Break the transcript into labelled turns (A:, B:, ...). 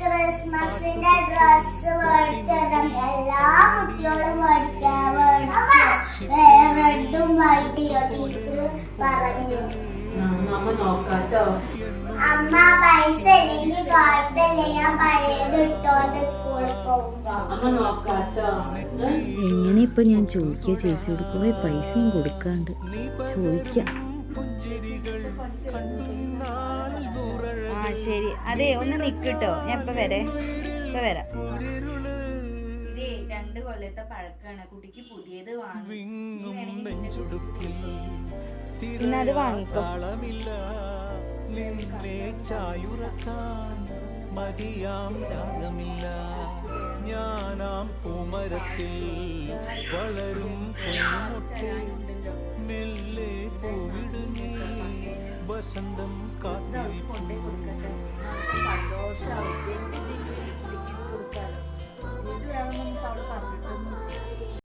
A: ക്രിസ്മസിന്റെ ഡ്രസ് മേടിച്ചതും എല്ലാ കുട്ടികളും മേടിക്കാൻ റെഡും വൈറ്റിയോ ടീച്ചർ പറഞ്ഞു. അമ്മ പൈസ ഇല്ലെങ്കിൽ കുഴപ്പമില്ല, ഞാൻ പഴയത് ഇട്ടോണ്ട് സ്കൂളിൽ പോകുമ്പോ.
B: എങ്ങനെ ഇപ്പൊ ഞാൻ ചോദിക്കുക ചേച്ചിയോട് കുറെ പൈസയും കൊടുക്കാണ്ട് ചോദിക്കാം. ആ ശരി, അതെ ഒന്ന് നിക്കട്ടോ, ഞാൻ ഇപ്പൊ വരാം. ഇതേ 2 കൊല്ലത്തെ പഴക്കാണ്, കുട്ടിക്ക് പുതിയത് വാങ്ങി. ഇന്നത് വാങ്ങിക്കോ. മതിയാം രാഗമില്ല ഞാനാം പൂമരത്തിൽ വളരും മെല്ലെ പൂവിടുന്നേ വസന്തം കാത്തില്ല.